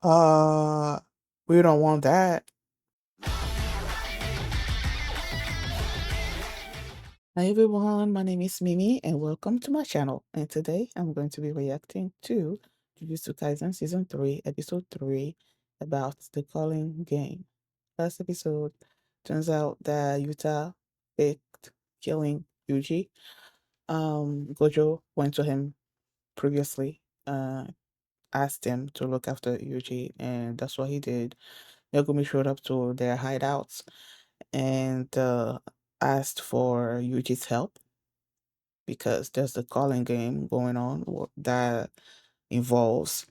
Oh, we don't want that. Hi everyone, my name is Mimi and welcome to my channel. And today I'm going to be reacting to Jujutsu Kaisen Season 3, Episode 3 about the Culling Game. Last episode, turns out that Yuta picked killing Yuji. Gojo went to him previously, asked him to look after Yuji, and that's what he did. Megumi showed up to their hideouts and asked for Yuji's help because there's the calling game going on that involves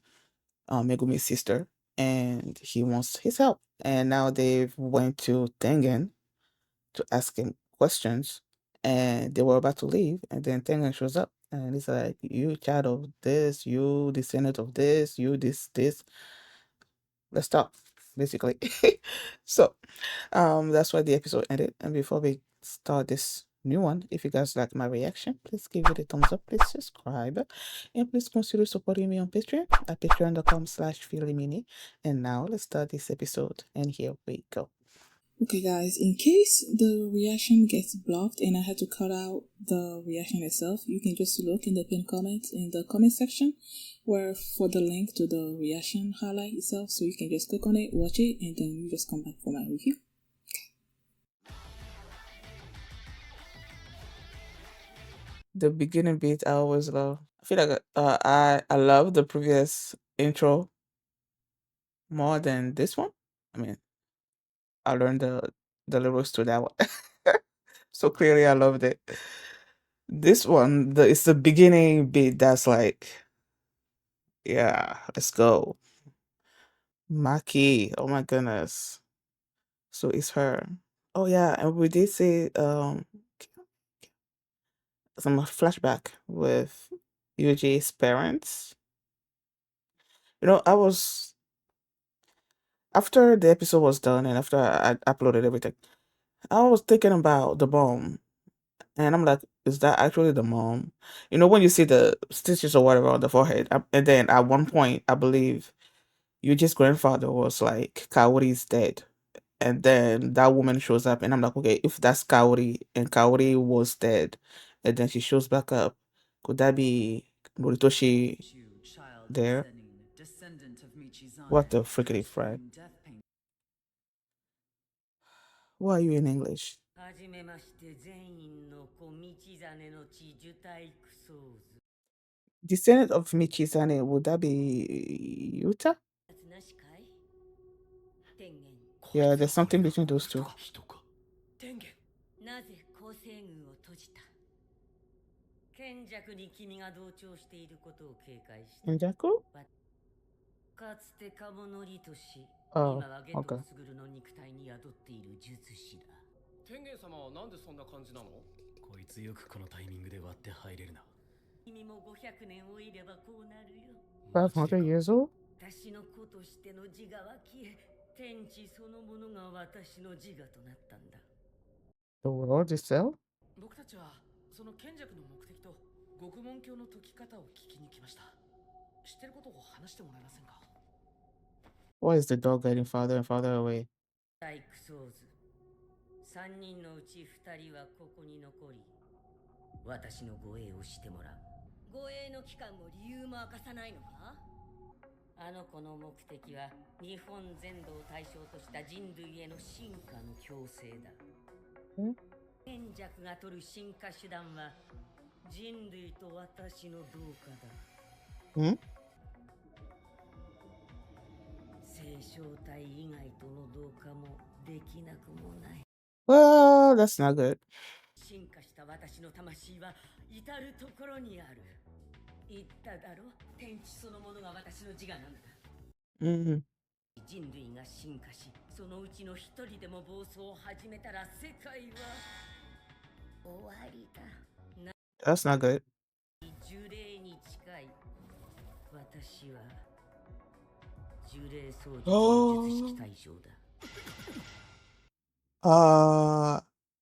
Megumi's sister, and he wants his help. And now they've went to Tengen to ask him questions, and they were about to leave, and then Tengen shows up, and he's like, "You child of this, you descendant of this, you this. Let's talk." Basically. So that's why the episode ended. And before we start this new one, if you guys like my reaction, please give it a thumbs up, please subscribe, and please consider supporting me on Patreon at patreon.com/feelymini. And now let's start this episode, and here we go. Okay guys, in case the reaction gets blocked and I had to cut out the reaction itself, you can just look in the pinned comment in the comment section where for the link to the reaction highlight itself, so you can just click on it, watch it, and then you just come back for my review. The beginning beat I always love. I feel like I love the previous intro more than this one. I mean, I learned the lyrics to that one. So clearly I loved it. This one, it's the beginning beat that's like, yeah, let's go. Maki, oh my goodness. So it's her. Oh yeah, and we did see some flashback with Yuji's parents. You know, I was after the episode was done and after I uploaded everything, I was thinking about the mom, and I'm like, is that actually the mom? You know, when you see the stitches or whatever on the forehead, and then at one point, I believe Yuji's grandfather was like, Kaori's dead. And then that woman shows up, and I'm like, okay, if that's Kaori and Kaori was dead, and then she shows back up, could that be Noritoshi there? What the frickety frick? Why are you in English? Descendant of Michizane, would that be Yuta? Yeah, there's something between those two. Kenjaku? Oh, okay. 天元様はなんでそんな感じなの？こいつよくこのタイミングで割って入れるな。君も500年老いればこうなるよ。500 years old? 私の子としての自我は消え、天地そのものが私の自我となったんだ。The world itself? 僕たちはその賢弱の目的と獄門教の解き方を聞きに来ました。知ってることを話してもらえませんか？ Why is the dog getting farther and farther away? 3人のうち2人はここに残り、私の護衛をしてもらう。護衛の期間も理由も明かさないのか？あの子の目的は日本全土を対象とした人類への進化の強制だ。賢弱が取る進化手段は人類と私の同化だ。聖正体以外との同化もできなくもない。Well, that's not good. 進化した私の魂は至るところにある。言っただろ、天地そのものが私の自我なんだ。人類が進化し、そのうちの一人でも暴走を始めたら世界は終わりだ。That's not good. 呪霊に近い。私は呪霊掃除術式対象だ。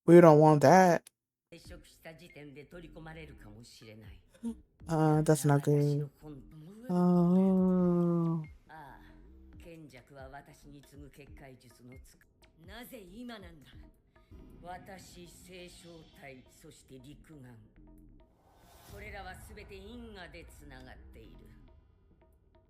We don't want that. 接触た時点で取り込まれるかもしれない。That's not good. Oh. ああ、賢弱は私に次ぐ結界術のつく。なぜ今なんだ。私、星晶体、そして陸眼。これらはすべて因果でつながっている。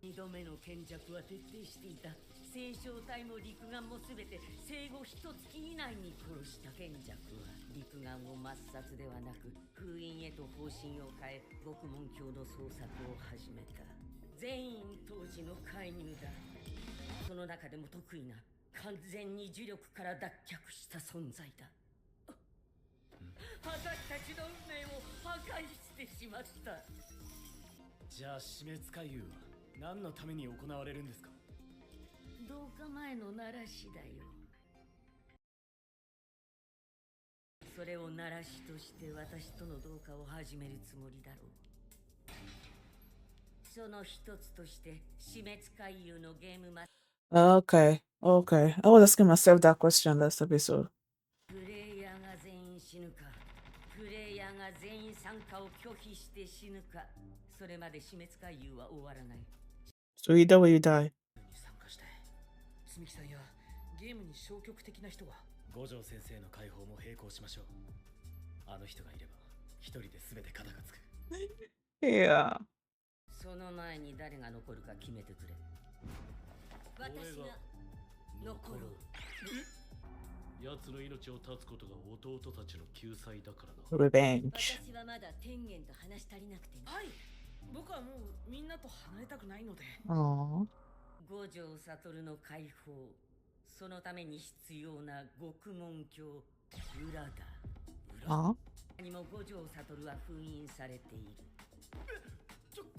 2度目の賢弱は徹底していた。星晶体も陸眼もすべて生後1月以内に殺した賢弱は陸眼を抹殺ではなく封印へと方針を変え獄門教の捜索を始めた。全員当時の介入だ。その中でも得意な完全に呪力から脱却した存在だ。私たちの運命を破壊してしまった。じゃあ死滅回遊は何のために行われるんですか。同化前の鳴らしだよ。それを鳴らしとして私との同化を始めるつもりだろう。その一つとして死滅回遊のゲームマ Okay. Okay. I was asking myself that question last episode. プレイヤーが全員死ぬか、プレイヤーが全員参加を拒否して死ぬか、それまで死滅回遊は終わらない。 So either way you die. に参加して積木さんやゲームに消極的な人は五条先生の解放も並行しましょう。あの人がいれば一人で全て肩がつく。Yeah. その前に誰が残るか決めてくれ。私が残る。奴の命を絶つことが弟たちの救済だからだ。 Revenge. 私はまだ天元と話し足りなくてね。はい、僕はもうみんなと離れたくないので。 Aww. 五条悟の解放、そのために必要な獄門教裏だ。 Aww. 何も五条悟は封印されている。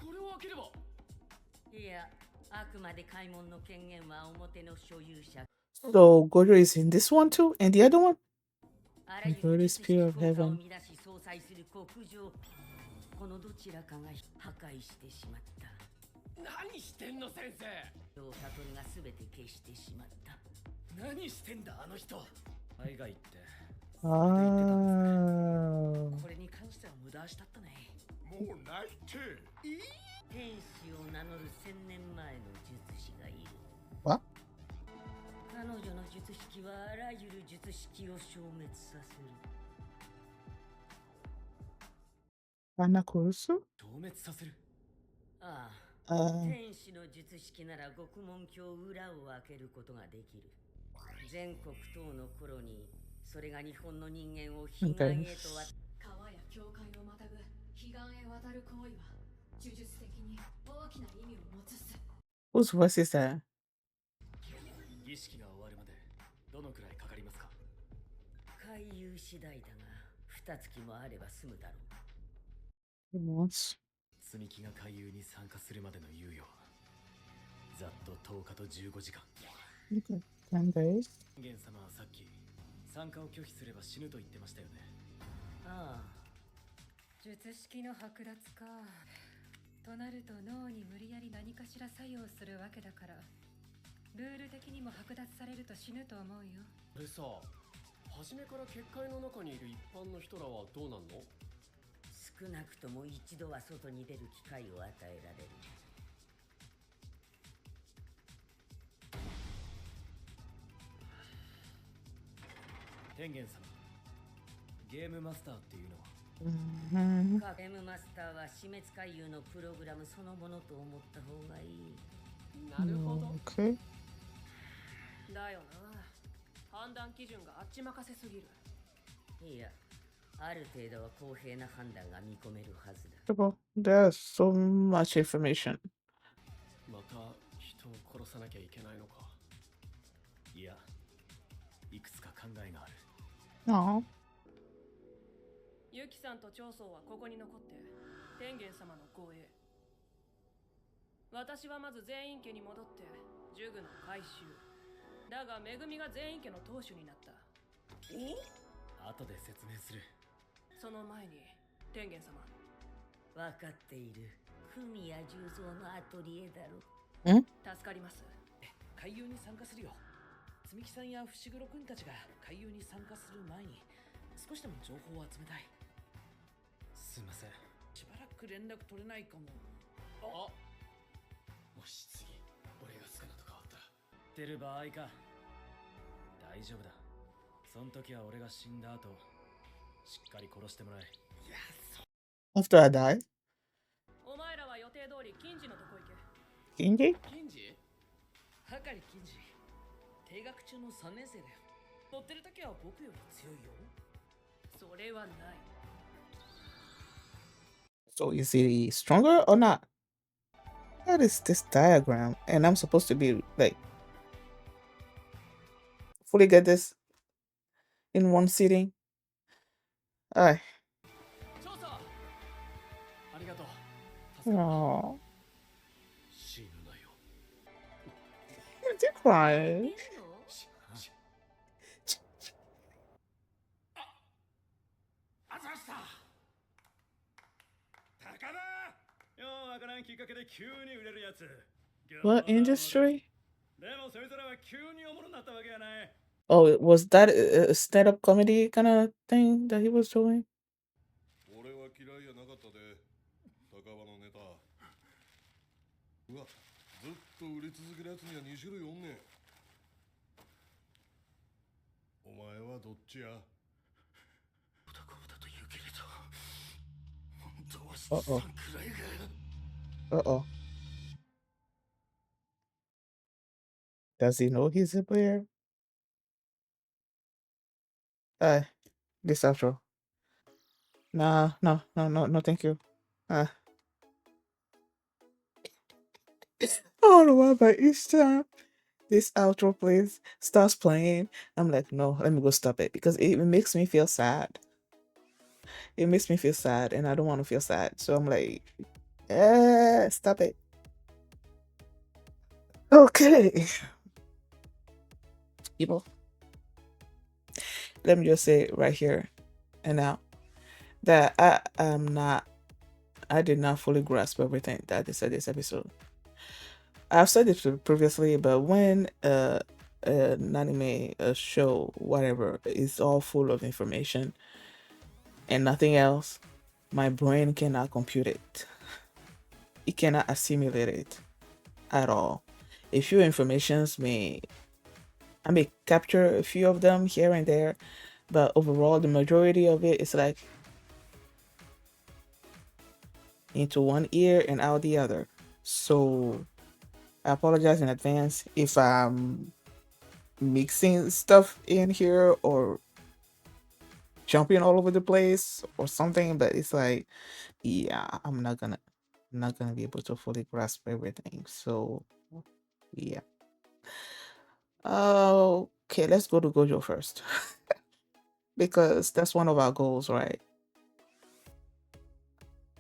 これを開ければ。いや、あくまで開門の権限は表の所有者。 So Gojo is in this one too, and the other one? あらゆ The Holy る術式 Spirit of 効果を Heaven. 乱し相殺する極上。このどちらかが破壊してしまった。何してんの先生。五条悟が全て消してしまった。何してんだあの人。海外って Oh. これに関しては無駄足だったね。もうないって。天使を名乗る1000年前の術師がいる。 What? 彼女の術式はあらゆる術式を消滅させる。 Anakurusu? 消滅させる。ああ、 Uh, 天使の術式なら獄門教裏を開けることができる。全国等の頃にそれが日本の人間を彼岸へと渡。川や境界をまたぐ彼岸へ渡る行為は呪術的に大きな意味を持つっす。 whose voice is that? 儀式が終わるまでどのくらいかかりますか。回遊次第だが、2月もあれば済むだろう。 Months. 積木が回遊に参加するまでの猶予はざっと10日と15時間。 Okay. 10 days. 天元様はさっき参加を拒否すれば死ぬと言ってましたよね。ああ、術式の剥奪か。となると脳に無理やり何かしら作用するわけだから、ルール的にも剥奪されると死ぬと思うよ。これさ、初めから結界の中にいる一般の人らはどうなんの？少なくとも一度は外に出る機会を与えられる。天元様、ゲームマスターっていうのは。 Mhm. ゲームマスターは死滅回遊のプログラムそのものと思った方がいい。なるほど。 Okay. だよな。判断基準があっち任せすぎる。いや、ある程度は公平な判断が見込めるはずだ。 Well, there's so much information. また人を殺さなきゃいけないのか。いや、いくつか考えがある。 No. ユキさんと長宗はここに残って天元様の護衛。私はまず全員家に戻って呪具の回収。だが恵が全員家の当主になった。後で説明する。その前に天元様、わかっている。組や重蔵のアトリエだろ。助かります。回遊に参加するよ。積木さんや伏黒君たちが回遊に参加する前に少しでも情報を集めたい。すみません。しばらく連絡取れないかも。あ、もし次俺がスカナと変わったら出る場合か。大丈夫だ。その時は俺が死んだ後しっかり殺してもらえ。いや、After I die? お前らは予定通り金次のとこ行け。 Kinji? 金次？はかり金次。定学中の3年生だよ。乗ってる時は僕より強いよ。それはない。 So is he stronger or not? What is this diagram? And I'm supposed to be like fully get this in one sitting. Alright. 調査ありがとう。 Aww. 死ぬなよ。 You're crying. あざした。高田。ようわからんきっかけで急に売れるやつ。 What industry? でもそいつらは急におもろなったわけやない。 Oh, was that a stand-up comedy kind of thing that he was doing? 俺は嫌いやなかったで。高場のネタ。うわ、ずっと売り続けるやつには2種類おんねん。お前はどっちや？男だと言うけれど、本当はさんくらいが。 Uh-oh. Does he know he's a player? This outro. Nah, no, thank you. I don't know why, but each time this outro plays, starts playing, I'm like, no, let me go stop it because it makes me feel sad. It makes me feel sad, and I don't want to feel sad. So I'm like, stop it. Okay. People, let me just say right here and now that I did not fully grasp everything that they said this episode. I've said this previously, but when an anime, a show, whatever, is all full of information and nothing else, my brain cannot compute it. It cannot assimilate it at all. A few informations I may capture a few of them here and there, but overall the majority of it is like into one ear and out the other. So I apologize in advance if I'm mixing stuff in here or jumping all over the place or something, but it's like, yeah, I'm not gonna be able to fully grasp everything. So yeah. Okay, let's go to Gojo first. Because that's one of our goals, right?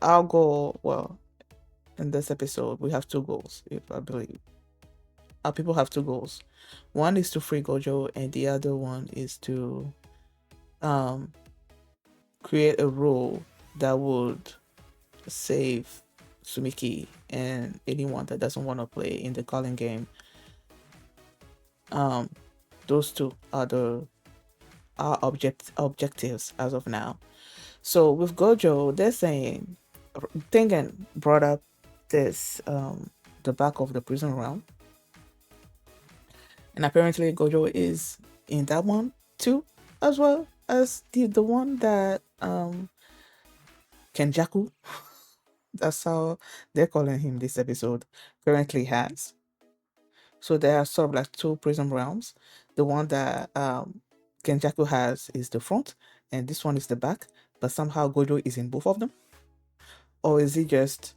Our goal, well, in this episode, we have two goals, if I believe. Our people have two goals. One is to free Gojo, and the other one is to create a rule that would save Sumiki and anyone that doesn't want to play in the Culling Game. Those two are our objectives as of now. So with Gojo, they're saying Tengen brought up this the back of the prison realm, and apparently Gojo is in that one too, as well as the one that Kenjaku, that's how they're calling him this episode, currently has. So there are sort of like two prison realms. The one that Kenjaku has is the front, and this one is the back. But somehow Gojo is in both of them, or is he just?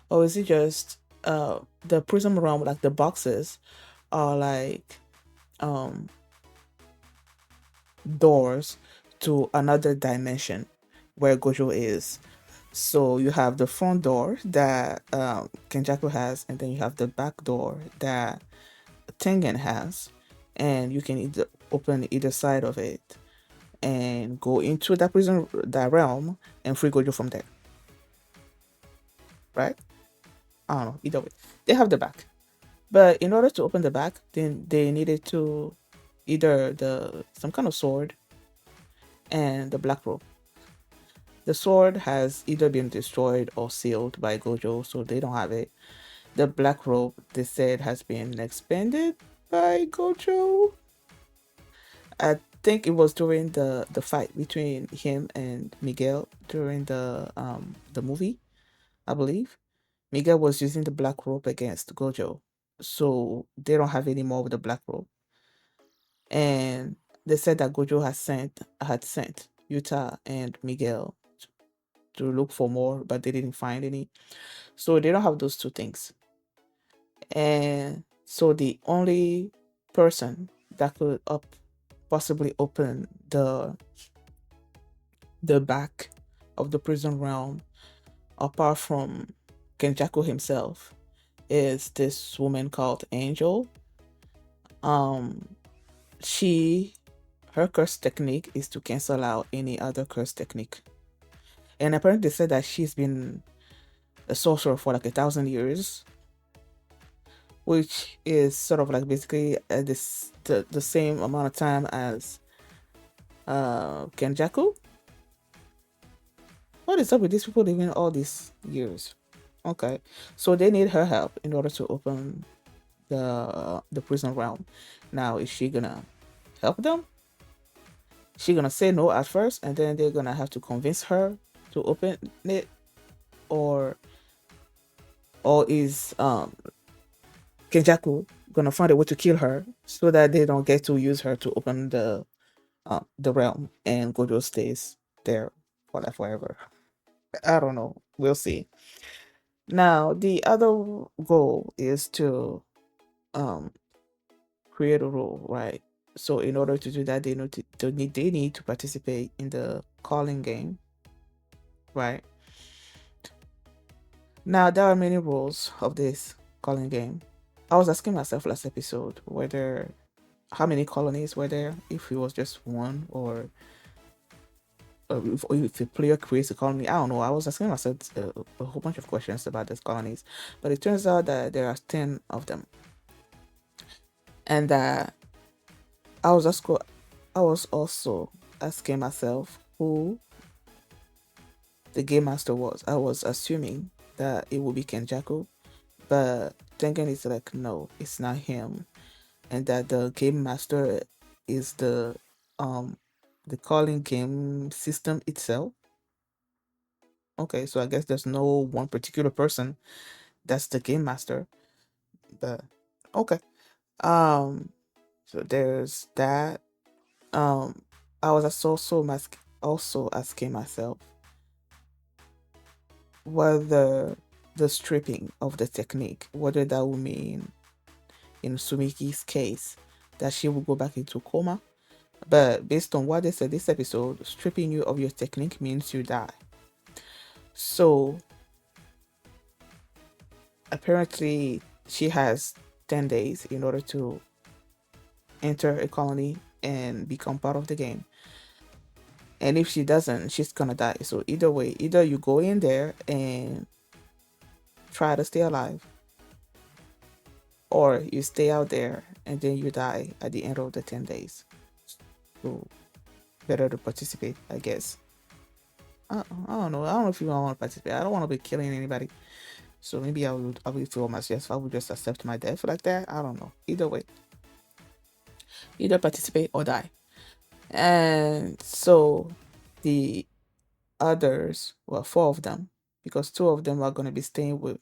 Or is it just the prison realm, like the boxes, are like doors to another dimension where Gojo is. So you have the front door that Kenjaku has, and then you have the back door that Tengen has, and you can either open either side of it and go into that realm, and free Gojo from there. Right? I don't know. Either way, they have the back, but in order to open the back, then they needed to either some kind of sword and the black robe. The sword has either been destroyed or sealed by Gojo, so they don't have it. The black robe, they said, has been expanded by Gojo. I think it was during the fight between him and Miguel during the movie, I believe. Miguel was using the black robe against Gojo, so they don't have any more of the black robe. And they said that Gojo had sent Yuta and Miguel to look for more, but they didn't find any. So they don't have those two things. And so the only person that could possibly open the back of the prison realm, apart from Kenjaku himself, is this woman called Angel. Um, she her curse technique is to cancel out any other curse technique. And apparently they said that she's been a sorcerer for like 1,000 years, which is sort of like basically the same amount of time as Kenjaku. What is up with these people living all these years? Okay, so they need her help in order to open the prison realm. Now, is she gonna help them? She gonna say no at first, and then they're gonna have to convince her to open it, or is Kenjaku gonna find a way to kill her so that they don't get to use her to open the realm and Gojo stays there for like forever. I don't know. We'll see. Now the other goal is to um create a rule, right? So in order to do that, they need to participate in the calling game, right? Now there are many rules of this calling game. I was asking myself last episode whether how many colonies were there, if it was just one, or if a player creates a colony. I don't know. I was asking myself a whole bunch of questions about these colonies, but it turns out that there are 10 of them, and I was also asking myself who the game master was. I was assuming that it would be Kenjaku, but Tengen is like, no, it's not him, and that the game master is um the calling game system itself. Okay, so I guess there's no one particular person that's the game master, but okay. Um, so there's that. Um, I was also asking myself whether the stripping of the technique, whether that would mean in Sumiki's case that she will go back into coma. But based on what they said this episode, stripping you of your technique means you die. So apparently she has 10 days in order to enter a colony and become part of the game. And if she doesn't, she's gonna die. So either way, either you go in there and try to stay alive, or you stay out there and then you die at the end of the 10 days. So better to participate, I guess. I don't know. I don't know if you want to participate. I don't want to be killing anybody. So maybe I will feel myself. I would just accept my death like that. I don't know. Either way, either participate or die. And so the others, well, four of them, because two of them are gonna be staying with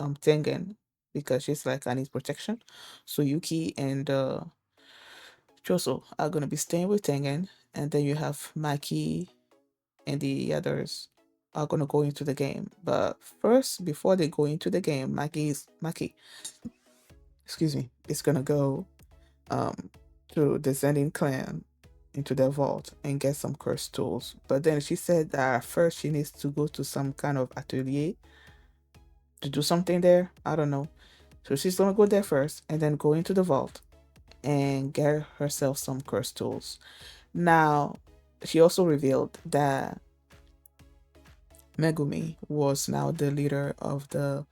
Tengen because she's like, I need protection. So Yuki and Choso are gonna be staying with Tengen, and then you have Maki and the others are gonna go into the game. But first, before they go into the game, Maki, excuse me, is gonna go um to the Zenin clan into their vault and get some cursed tools. But then she said that first she needs to go to some kind of atelier to do something there. I don't know. So she's gonna go there first and then go into the vault and get herself some cursed tools. Now, she also revealed that Megumi was now the leader of the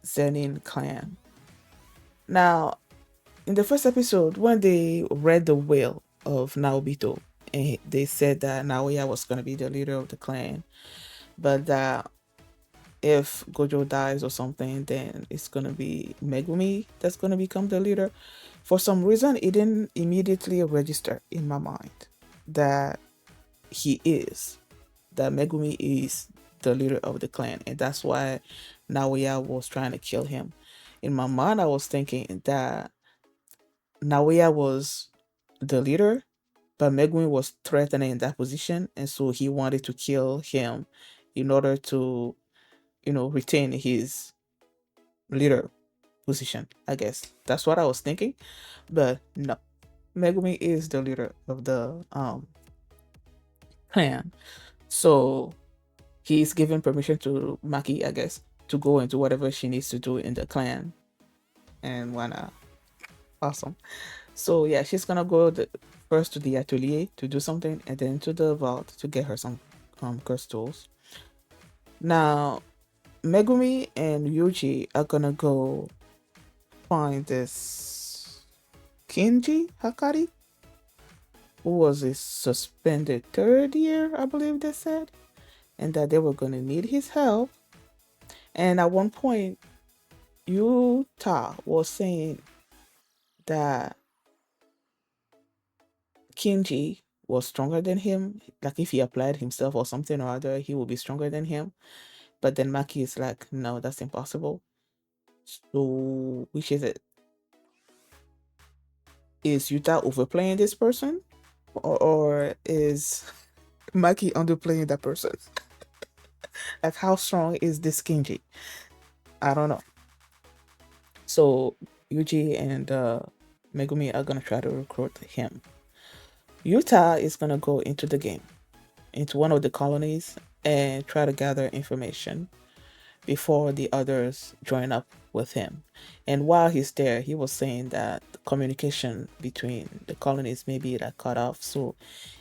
Zenin clan. Now, in the first episode, when they read the will of Naobito and they said that Naoya was going to be the leader of the clan, but that if Gojo dies or something, then it's going to be Megumi that's going to become the leader. For some reason, it didn't immediately register in my mind that he is, that Megumi is the leader of the clan, and that's why Naoya was trying to kill him. In my mind, I was thinking that Naoya was the leader, but Megumi was threatening that position, and so he wanted to kill him in order to, retain his leader position. I guess that's what I was thinking, but no, Megumi is the leader of the clan, so he's given permission to Maki, I guess, to go and do whatever she needs to do in the clan, and why not? Awesome. So yeah, she's gonna go first to the atelier to do something, and then to the vault to get her some crystals. Now, Megumi and Yuji are gonna go find this Kinji Hakari, who was a suspended third year, I believe they said, and that they were gonna need his help. And at one point, Yuta was saying that Kinji was stronger than him. Like if he applied himself or something or other, he would be stronger than him. But then Maki is like, no, that's impossible. So which is it? Is Yuta overplaying this person? Or is Maki underplaying that person? Like how strong is this Kinji? I don't know. So Yuji and Megumi are gonna try to recruit him. Yuta is gonna go into the game, into one of the colonies, and try to gather information before the others join up with him. And while he's there, he was saying that the communication between the colonies may be like cut off, so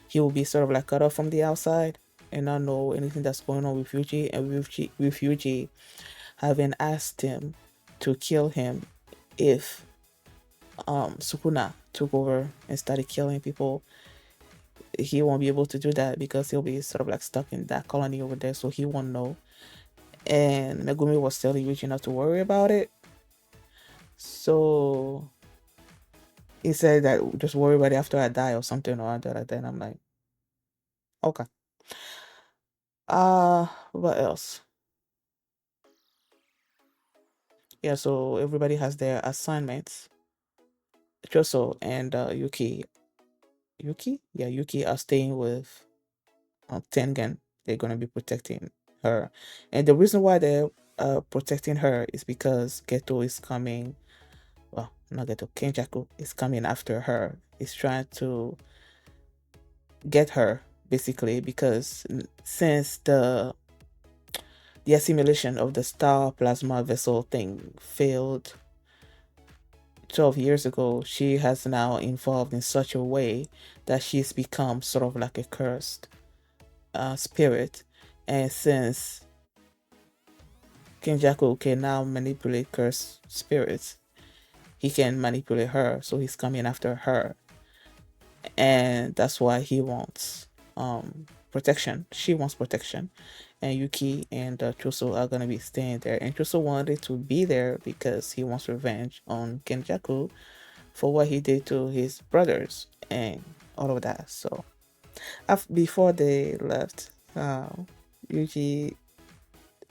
he will be sort of like cut off from the outside and not know anything that's going on with Yuji. And with Yuji having asked him to kill him if Sukuna took over and started killing people, he won't be able to do that because he'll be sort of like stuck in that colony over there, so he won't know. And Megumi was telling Yuji not to worry about it. So he said that just worry about it after I die or something or other like that. And I'm like, okay. What else? Yeah, so everybody has their assignments. Choso and Yuki? Yeah, Yuki are staying with Tengen. They're gonna be protecting her. And the reason why they're protecting her is because Geto is coming. Well, not Geto, Kenjaku is coming after her. He's trying to get her basically because since the assimilation of the star plasma vessel thing failed 12 years ago, she has now evolved in such a way that she's become sort of like a cursed spirit. And since Kenjaku can now manipulate cursed spirits, he can manipulate her, so he's coming after her. And that's why he wants protection. She wants protection. And Yuki and Choso are gonna be staying there. And Choso wanted to be there because he wants revenge on Kenjaku for what he did to his brothers and all of that. So before they left, Yuki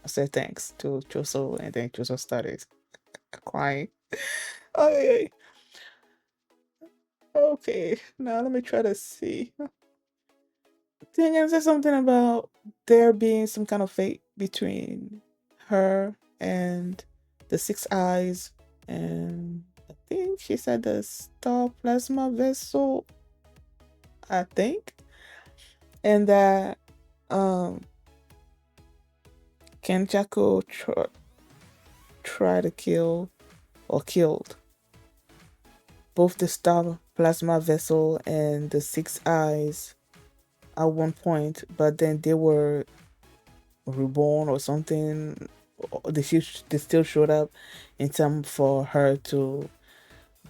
said thanks to Choso, and then Choso started crying. Okay, okay. Now let me try to see. Tengen said something about there being some kind of fate between her and the Six Eyes, and I think she said the star plasma vessel. I think, and that Kenjaku tried to kill or killed both the star plasma vessel and the Six Eyes at one point, but then they were reborn or something. They still showed up in time for her to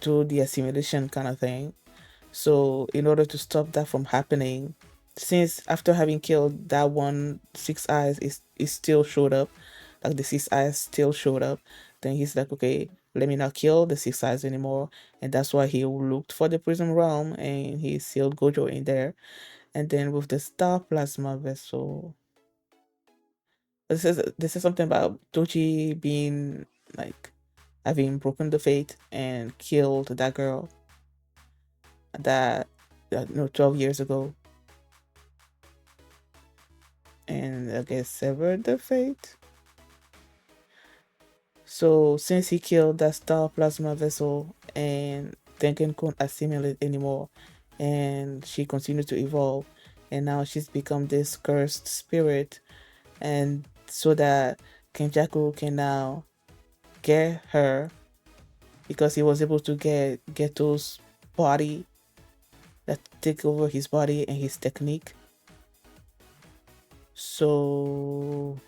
do the assimilation kind of thing. So in order to stop that from happening, since after having killed that one, Six Eyes is still showed up, like the Six Eyes still showed up, then he's like, okay, let me not kill the Six Eyes anymore. And that's why he looked for the prison realm and he sealed Gojo in there. And then with the star plasma vessel, this is something about Toji being like having broken the fate and killed that girl that, 12 years ago, and I guess severed the fate. So since he killed that star plasma vessel and Tengen couldn't assimilate anymore, and she continued to evolve, and now she's become this cursed spirit, and so that Kenjaku can now get her because he was able to get Geto's body, that take over his body and his technique. So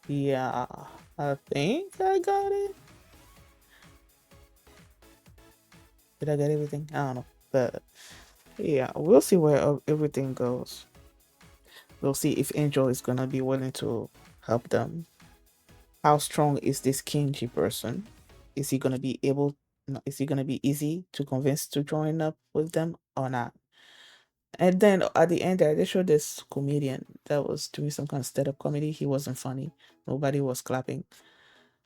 yeah, I think I got it. Did I get everything? I don't know. But yeah, we'll see where everything goes. We'll see if Angel is gonna be willing to help them. How strong is this Kenji person? Is he gonna be able? No, is he gonna be easy to convince to join up with them or not? And then at the end there, they showed this comedian that was doing some kind of stand-up comedy. He wasn't funny. Nobody was clapping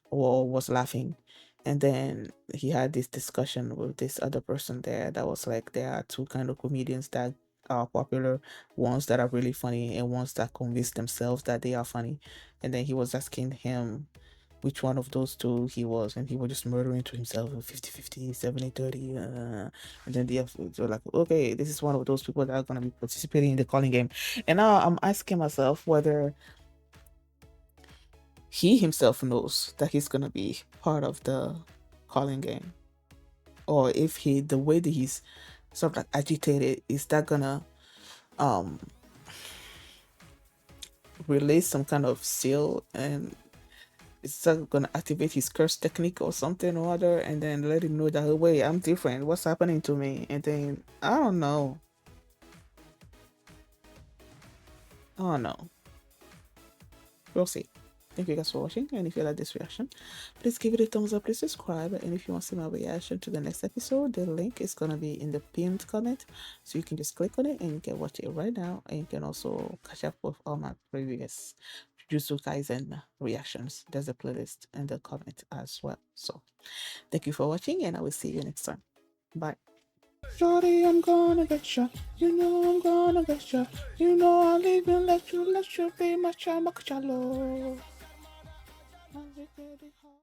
or was laughing. And then he had this discussion with this other person there that was like, there are two kind of comedians that are popular, ones that are really funny and ones that convince themselves that they are funny. And then he was asking him which one of those two he was, and he was just murdering to himself 50-50, 70-30. And then they were like, okay, this is one of those people that are going to be participating in the calling game. And now I'm asking myself whether he himself knows that he's gonna be part of the calling game, or if the way that he's sort of like agitated, is that gonna um release some kind of seal, and is that gonna activate his curse technique or something or other, and then let him know that, oh, wait, I'm different, what's happening to me? And then I don't know. We'll see. Thank you guys for watching, and if you like this reaction, please give it a thumbs up, please subscribe, and if you want to see my reaction to the next episode, the link is gonna be in the pinned comment, so you can just click on it and you can watch it right now, and you can also catch up with all my previous Jujutsu Kaisen reactions. There's a playlist in the comment as well. So thank you for watching, and I will see you next time. Bye. Shorty, I'm gonna get ya. You know I'm gonna get ya. You know I'll even let you be my chalo.